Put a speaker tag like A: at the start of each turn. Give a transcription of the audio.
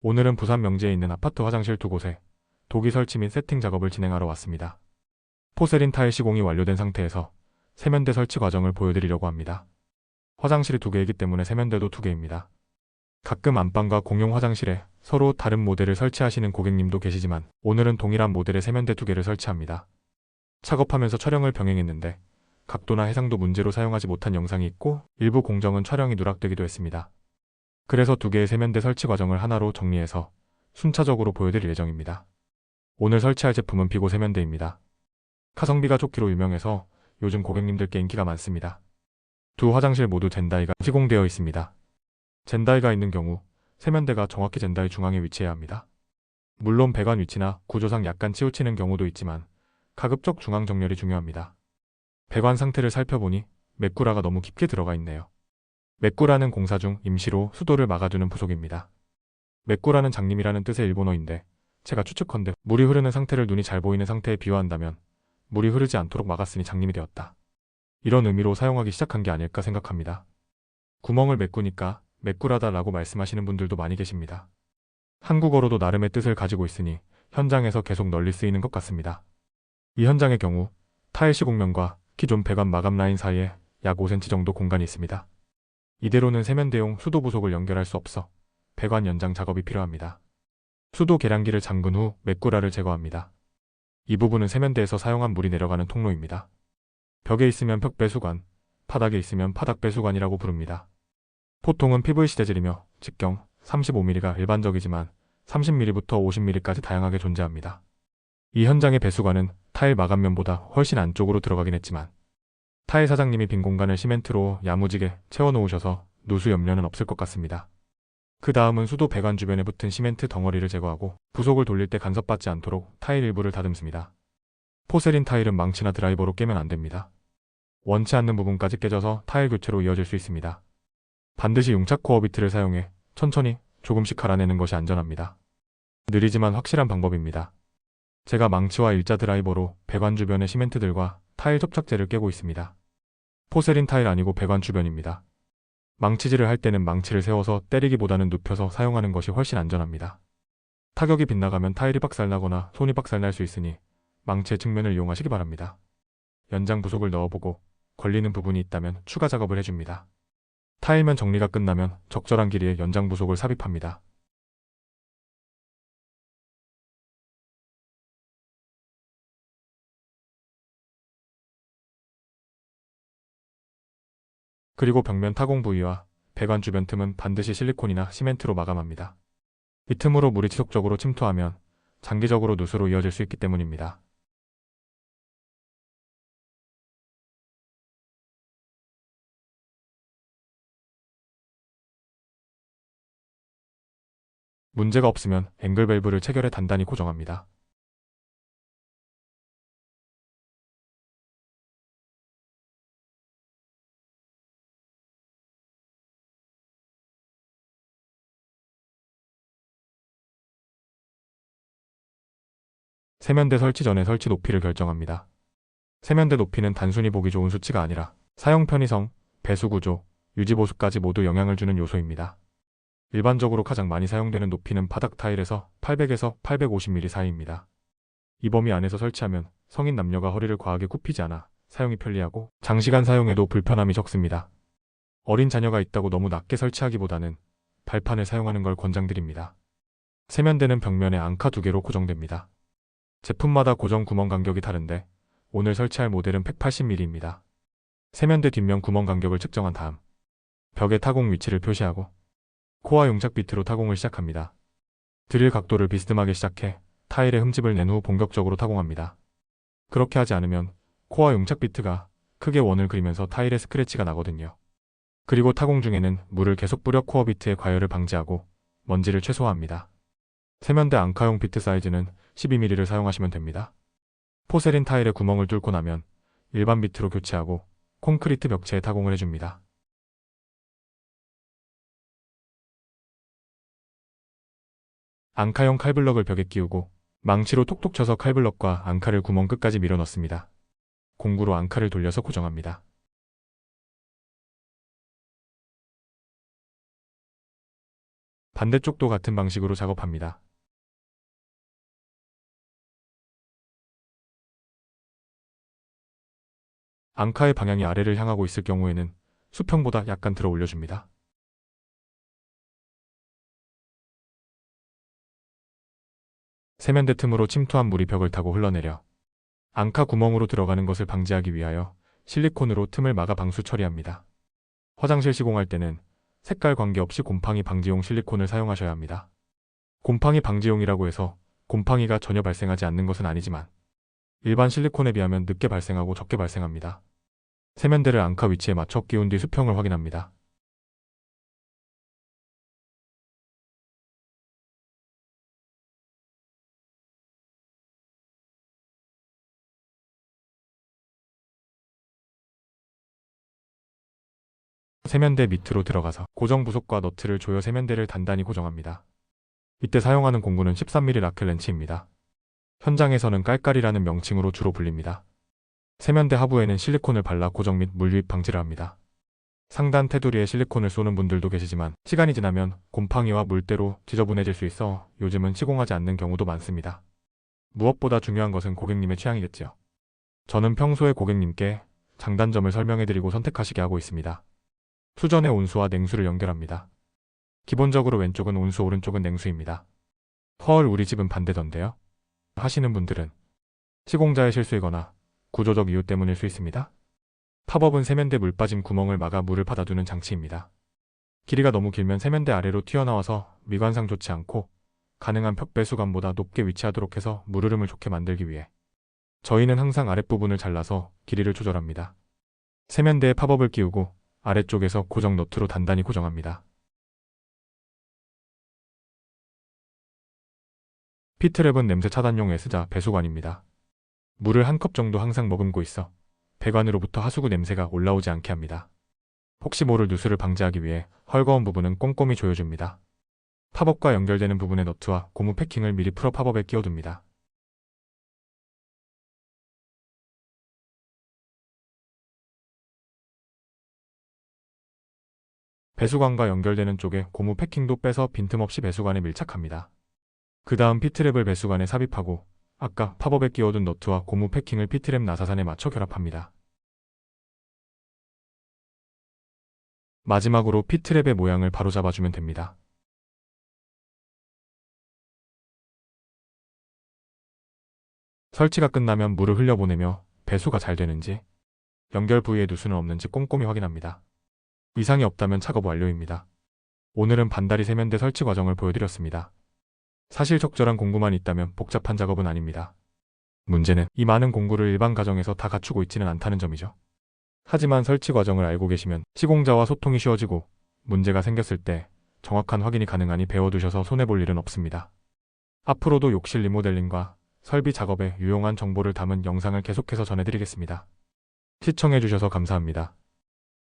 A: 오늘은 부산 명지에 있는 아파트 화장실 두 곳에 도기 설치 및 세팅 작업을 진행하러 왔습니다. 포세린 타일 시공이 완료된 상태에서 세면대 설치 과정을 보여드리려고 합니다. 화장실이 두 개이기 때문에 세면대도 두 개입니다. 가끔 안방과 공용 화장실에 서로 다른 모델을 설치하시는 고객님도 계시지만 오늘은 동일한 모델의 세면대 두 개를 설치합니다. 작업하면서 촬영을 병행했는데 각도나 해상도 문제로 사용하지 못한 영상이 있고 일부 공정은 촬영이 누락되기도 했습니다. 그래서 두 개의 세면대 설치 과정을 하나로 정리해서 순차적으로 보여드릴 예정입니다. 오늘 설치할 제품은 비고 세면대입니다. 가성비가 좋기로 유명해서 요즘 고객님들께 인기가 많습니다. 두 화장실 모두 젠다이가 시공되어 있습니다. 젠다이가 있는 경우 세면대가 정확히 젠다이 중앙에 위치해야 합니다. 물론 배관 위치나 구조상 약간 치우치는 경우도 있지만 가급적 중앙 정렬이 중요합니다. 배관 상태를 살펴보니 메꾸라가 너무 깊게 들어가 있네요. 메꾸라는 공사 중 임시로 수도를 막아두는 부속입니다. 메꾸라는 장님이라는 뜻의 일본어인데 제가 추측컨대 물이 흐르는 상태를 눈이 잘 보이는 상태에 비유한다면 물이 흐르지 않도록 막았으니 장님이 되었다. 이런 의미로 사용하기 시작한 게 아닐까 생각합니다. 구멍을 메꾸니까 메꾸라다 라고 말씀하시는 분들도 많이 계십니다. 한국어로도 나름의 뜻을 가지고 있으니 현장에서 계속 널리 쓰이는 것 같습니다. 이 현장의 경우 타일 시공면과 기존 배관 마감 라인 사이에 약 5cm 정도 공간이 있습니다. 이대로는 세면대용 수도 부속을 연결할 수 없어 배관 연장 작업이 필요합니다. 수도 계량기를 잠근 후 메꾸라를 제거합니다. 이 부분은 세면대에서 사용한 물이 내려가는 통로입니다. 벽에 있으면 벽 배수관, 바닥에 있으면 바닥 배수관이라고 부릅니다. 보통은 PVC 재질이며 직경 35mm가 일반적이지만 30mm부터 50mm까지 다양하게 존재합니다. 이 현장의 배수관은 타일 마감면보다 훨씬 안쪽으로 들어가긴 했지만 타일 사장님이 빈 공간을 시멘트로 야무지게 채워놓으셔서 누수 염려는 없을 것 같습니다. 그 다음은 수도 배관 주변에 붙은 시멘트 덩어리를 제거하고 부속을 돌릴 때 간섭받지 않도록 타일 일부를 다듬습니다. 포세린 타일은 망치나 드라이버로 깨면 안 됩니다. 원치 않는 부분까지 깨져서 타일 교체로 이어질 수 있습니다. 반드시 융착 코어 비트를 사용해 천천히 조금씩 갈아내는 것이 안전합니다. 느리지만 확실한 방법입니다. 제가 망치와 일자 드라이버로 배관 주변의 시멘트들과 타일 접착제를 깨고 있습니다. 포세린 타일 아니고 배관 주변입니다. 망치질을 할 때는 망치를 세워서 때리기보다는 눕혀서 사용하는 것이 훨씬 안전합니다. 타격이 빗나가면 타일이 박살나거나 손이 박살날 수 있으니 망치의 측면을 이용하시기 바랍니다. 연장 부속을 넣어보고 걸리는 부분이 있다면 추가 작업을 해줍니다. 타일면 정리가 끝나면 적절한 길이의 연장 부속을 삽입합니다. 그리고 벽면 타공 부위와 배관 주변 틈은 반드시 실리콘이나 시멘트로 마감합니다. 이 틈으로 물이 지속적으로 침투하면 장기적으로 누수로 이어질 수 있기 때문입니다. 문제가 없으면 앵글 밸브를 체결해 단단히 고정합니다. 세면대 설치 전에 설치 높이를 결정합니다. 세면대 높이는 단순히 보기 좋은 수치가 아니라 사용 편의성, 배수 구조, 유지 보수까지 모두 영향을 주는 요소입니다. 일반적으로 가장 많이 사용되는 높이는 바닥 타일에서 800에서 850mm 사이입니다. 이 범위 안에서 설치하면 성인 남녀가 허리를 과하게 굽히지 않아 사용이 편리하고 장시간 사용해도 불편함이 적습니다. 어린 자녀가 있다고 너무 낮게 설치하기보다는 발판을 사용하는 걸 권장드립니다. 세면대는 벽면에 앙카 2개로 고정됩니다. 제품마다 고정 구멍 간격이 다른데 오늘 설치할 모델은 180mm입니다. 세면대 뒷면 구멍 간격을 측정한 다음 벽의 타공 위치를 표시하고 코와 용착 비트로 타공을 시작합니다. 드릴 각도를 비스듬하게 시작해 타일에 흠집을 낸 후 본격적으로 타공합니다. 그렇게 하지 않으면 코와 용착 비트가 크게 원을 그리면서 타일에 스크래치가 나거든요. 그리고 타공 중에는 물을 계속 뿌려 코어 비트의 과열을 방지하고 먼지를 최소화합니다. 세면대 앙카용 비트 사이즈는 12mm를 사용하시면 됩니다. 포세린 타일에 구멍을 뚫고 나면 일반 비트로 교체하고 콘크리트 벽체에 타공을 해줍니다. 앙카용 칼블럭을 벽에 끼우고 망치로 톡톡 쳐서 칼블럭과 앙카를 구멍 끝까지 밀어 넣습니다. 공구로 앙카를 돌려서 고정합니다. 반대쪽도 같은 방식으로 작업합니다. 앙카의 방향이 아래를 향하고 있을 경우에는 수평보다 약간 들어 올려줍니다. 세면대 틈으로 침투한 물이 벽을 타고 흘러내려 앙카 구멍으로 들어가는 것을 방지하기 위하여 실리콘으로 틈을 막아 방수 처리합니다. 화장실 시공할 때는 색깔 관계없이 곰팡이 방지용 실리콘을 사용하셔야 합니다. 곰팡이 방지용이라고 해서 곰팡이가 전혀 발생하지 않는 것은 아니지만 일반 실리콘에 비하면 늦게 발생하고 적게 발생합니다. 세면대를 앙카 위치에 맞춰 끼운 뒤 수평을 확인합니다. 세면대 밑으로 들어가서 고정 부속과 너트를 조여 세면대를 단단히 고정합니다. 이때 사용하는 공구는 13mm 라켈 렌치입니다. 현장에서는 깔깔이라는 명칭으로 주로 불립니다. 세면대 하부에는 실리콘을 발라 고정 및 물 유입 방지를 합니다. 상단 테두리에 실리콘을 쏘는 분들도 계시지만 시간이 지나면 곰팡이와 물때로 지저분해질 수 있어 요즘은 시공하지 않는 경우도 많습니다. 무엇보다 중요한 것은 고객님의 취향이겠지요. 저는 평소에 고객님께 장단점을 설명해드리고 선택하시게 하고 있습니다. 수전의 온수와 냉수를 연결합니다. 기본적으로 왼쪽은 온수, 오른쪽은 냉수입니다. 헐, 우리 집은 반대던데요? 하시는 분들은 시공자의 실수이거나 구조적 이유 때문일 수 있습니다. 팝업은 세면대 물 빠짐 구멍을 막아 물을 받아두는 장치입니다. 길이가 너무 길면 세면대 아래로 튀어나와서 미관상 좋지 않고 가능한 벽배수관보다 높게 위치하도록 해서 물 흐름을 좋게 만들기 위해 저희는 항상 아랫부분을 잘라서 길이를 조절합니다. 세면대에 팝업을 끼우고 아래쪽에서 고정 너트로 단단히 고정합니다. 피트랩은 냄새 차단용 S자 배수관입니다. 물을 한 컵 정도 항상 머금고 있어 배관으로부터 하수구 냄새가 올라오지 않게 합니다. 혹시 모를 누수를 방지하기 위해 헐거운 부분은 꼼꼼히 조여줍니다. 팝업과 연결되는 부분의 너트와 고무 패킹을 미리 풀어 팝업에 끼워둡니다. 배수관과 연결되는 쪽에 고무 패킹도 빼서 빈틈없이 배수관에 밀착합니다. 그 다음 피트랩을 배수관에 삽입하고 아까 팝업에 끼워둔 너트와 고무 패킹을 피트랩 나사산에 맞춰 결합합니다. 마지막으로 피트랩의 모양을 바로잡아주면 됩니다. 설치가 끝나면 물을 흘려보내며 배수가 잘 되는지 연결 부위에 누수는 없는지 꼼꼼히 확인합니다. 이상이 없다면 작업 완료입니다. 오늘은 반다리 세면대 설치 과정을 보여드렸습니다. 사실 적절한 공구만 있다면 복잡한 작업은 아닙니다. 문제는 이 많은 공구를 일반 가정에서 다 갖추고 있지는 않다는 점이죠. 하지만 설치 과정을 알고 계시면 시공자와 소통이 쉬워지고 문제가 생겼을 때 정확한 확인이 가능하니 배워두셔서 손해볼 일은 없습니다. 앞으로도 욕실 리모델링과 설비 작업에 유용한 정보를 담은 영상을 계속해서 전해드리겠습니다. 시청해주셔서 감사합니다.